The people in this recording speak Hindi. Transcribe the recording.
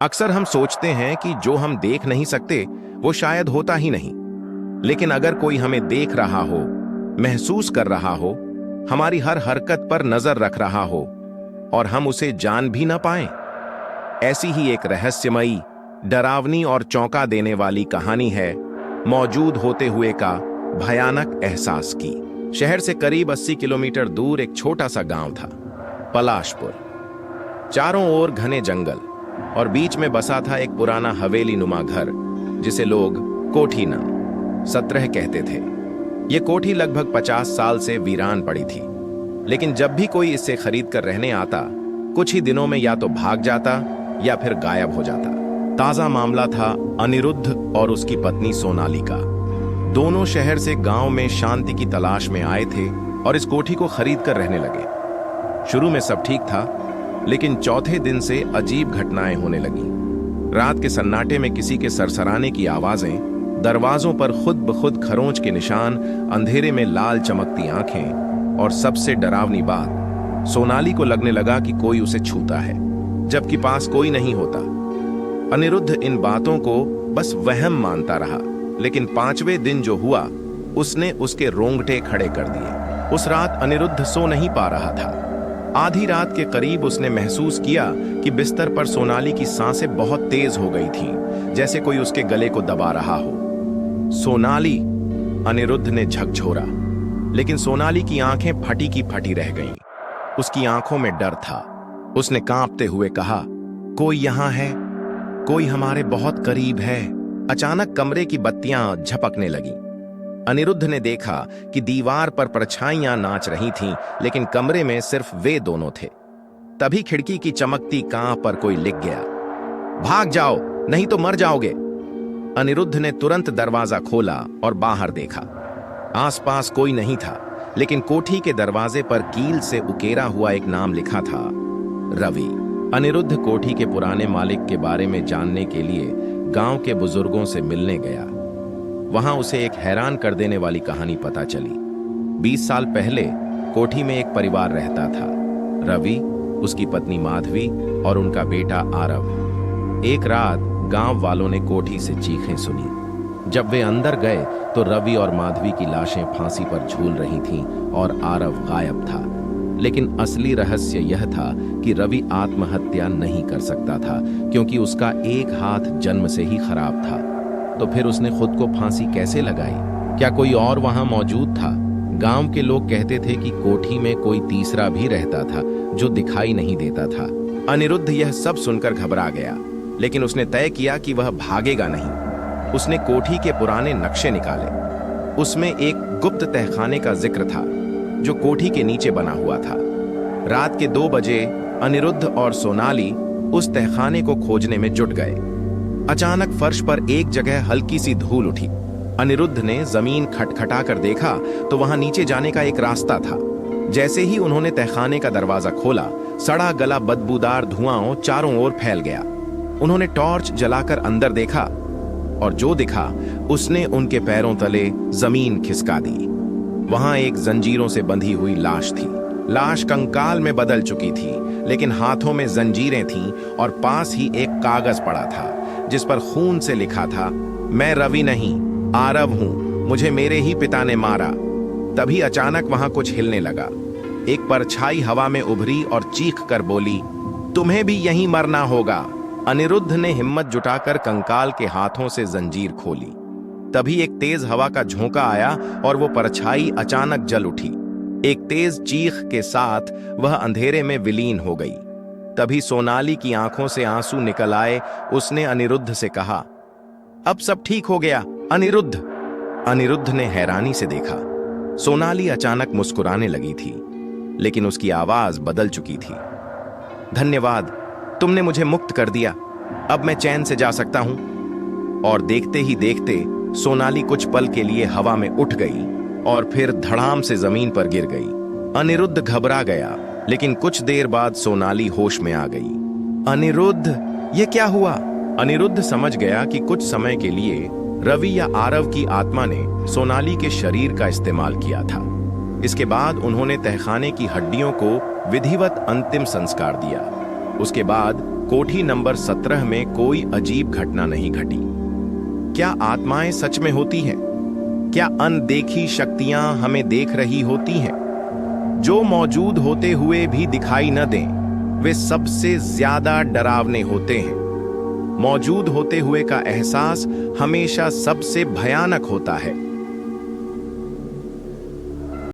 अक्सर हम सोचते हैं कि जो हम देख नहीं सकते वो शायद होता ही नहीं। लेकिन अगर कोई हमें देख रहा हो, महसूस कर रहा हो, हमारी हर हरकत पर नजर रख रहा हो और हम उसे जान भी ना पाएं, ऐसी ही एक रहस्यमयी, डरावनी और चौंका देने वाली कहानी है मौजूद होते हुए का भयानक एहसास की। शहर से करीब 80 किलोमीटर दूर एक छोटा सा गांव था, पलाशपुर। चारों ओर घने जंगल और बीच में बसा था एक पुराना हवेली नुमा घर जिसे लोग कोठी न सत्रह कहते थे। ये कोठी लगभग 50 साल से वीरान पड़ी थी, लेकिन जब भी कोई इसे खरीद कर रहने आता, कुछ ही दिनों में या तो भाग जाता या फिर गायब हो जाता। ताजा मामला था अनिरुद्ध और उसकी पत्नी सोनाली का। दोनों शहर से गांव में शांति की तलाश में आए थे और इस कोठी को खरीद कर रहने लगे। शुरू में सब ठीक था, लेकिन चौथे दिन से अजीब घटनाएं होने लगी। रात के सन्नाटे में किसी के सरसराने की आवाजें, दरवाजों पर खुद ब खुद खरोंच के निशान, अंधेरे में लाल चमकती आंखें और सबसे डरावनी बात, सोनाली को लगने लगा कि कोई उसे छूता है जबकि पास कोई नहीं होता। अनिरुद्ध इन बातों को बस वहम मानता रहा, लेकिन 5वें दिन जो हुआ उसने उसके रोंगटे खड़े कर दिए। उस रात अनिरुद्ध सो नहीं पा रहा था। आधी रात के करीब उसने महसूस किया कि बिस्तर पर सोनाली की सांसें बहुत तेज हो गई थीं, जैसे कोई उसके गले को दबा रहा हो। सोनाली, अनिरुद्ध ने झकझोरा, लेकिन सोनाली की आंखें फटी की फटी रह गईं। उसकी आंखों में डर था। उसने कांपते हुए कहा, कोई यहां है, कोई हमारे बहुत करीब है। अचानक कमरे की बत्तियां झपकने लगीं। अनिरुद्ध ने देखा कि दीवार पर परछाइयां नाच रही थीं, लेकिन कमरे में सिर्फ वे दोनों थे। तभी खिड़की की चमकती कांच पर कोई लिख गया, भाग जाओ नहीं तो मर जाओगे। अनिरुद्ध ने तुरंत दरवाजा खोला और बाहर देखा। आसपास कोई नहीं था, लेकिन कोठी के दरवाजे पर कील से उकेरा हुआ एक नाम लिखा था, रवि। अनिरुद्ध कोठी के पुराने मालिक के बारे में जानने के लिए गांव के बुजुर्गों से मिलने गया। वहां उसे एक हैरान कर देने वाली कहानी पता चली। 20 साल पहले कोठी में एक परिवार रहता था, रवि, उसकी पत्नी माधवी और उनका बेटा आरव। एक रात गांव वालों ने कोठी से चीखें सुनी। जब वे अंदर गए तो रवि और माधवी की लाशें फांसी पर झूल रही थीं और आरव गायब था। लेकिन असली रहस्य यह था कि रवि आत्महत्या नहीं कर सकता था, क्योंकि उसका एक हाथ जन्म से ही खराब था। तो फिर उसने खुद को फांसी कैसे लगाई? क्या कोई और वहां मौजूद था? गांव के लोग कहते थे कि कोठी में कोई तीसरा भी रहता था जो दिखाई नहीं देता था। अनिरुद्ध यह सब सुनकर घबरा गया, लेकिन उसने तय किया कि वह भागेगा नहीं। उसने कोठी के पुराने नक्शे निकाले। उसमें एक गुप्त तहखाने का जिक्र था जो कोठी के नीचे बना हुआ था। रात के 2 बजे अनिरुद्ध और सोनाली उस तहखाने को खोजने में जुट गए। अचानक फर्श पर एक जगह हल्की सी धूल उठी। अनिरुद्ध ने जमीन खटखटा कर देखा तो वहां नीचे जाने का एक रास्ता था। जैसे ही उन्होंने तहखाने का दरवाजा खोला, सड़ा गला बदबूदार धुआं चारों ओर फैल गया। उन्होंने टॉर्च जलाकर अंदर देखा और जो दिखा उसने उनके पैरों तले जमीन खिसका दी। वहां एक जंजीरों से बंधी हुई लाश थी। लाश कंकाल में बदल चुकी थी, लेकिन हाथों में जंजीरें थीं और पास ही एक कागज पड़ा था जिस पर खून से लिखा था, मैं रवि नहीं, आरव हूं, मुझे मेरे ही पिता ने मारा। तभी अचानक वहां कुछ हिलने लगा। एक परछाई हवा में उभरी और चीख कर बोली, तुम्हें भी यहीं मरना होगा। अनिरुद्ध ने हिम्मत जुटाकर कंकाल के हाथों से जंजीर खोली। तभी एक तेज हवा का झोंका आया और वो परछाई अचानक जल उठी। एक तेज चीख के साथ वह अंधेरे में विलीन हो गई। तभी सोनाली की आंखों से आंसू निकल आए। उसने अनिरुद्ध से कहा, अब सब ठीक हो गया अनिरुद्ध। अनिरुद्ध ने हैरानी से देखा। सोनाली अचानक मुस्कुराने लगी थी, लेकिन उसकी आवाज बदल चुकी थी। धन्यवाद, तुमने मुझे मुक्त कर दिया। अब मैं चैन से जा सकता हूं। और देखते ही देखते सोनाली कुछ पल के लिए हवा में उठ गई और फिर धड़ाम से जमीन पर गिर गई। अनिरुद्ध घबरा गया, लेकिन कुछ देर बाद सोनाली होश में आ गई। अनिरुद्ध, ये क्या हुआ? अनिरुद्ध समझ गया कि कुछ समय के लिए रवि या आरव की आत्मा ने सोनाली के शरीर का इस्तेमाल किया था। इसके बाद उन्होंने तहखाने की हड्डियों को विधिवत अंतिम संस्कार दिया। उसके बाद कोठी नंबर 17 में कोई अजीब घटना नहीं घटी। क्या आत्माएं सच में होती हैं? क्या अनदेखी शक्तियां हमें देख रही होती हैं? जो मौजूद होते हुए भी दिखाई न दें, वे सबसे ज्यादा डरावने होते हैं। मौजूद होते हुए का एहसास हमेशा सबसे भयानक होता है।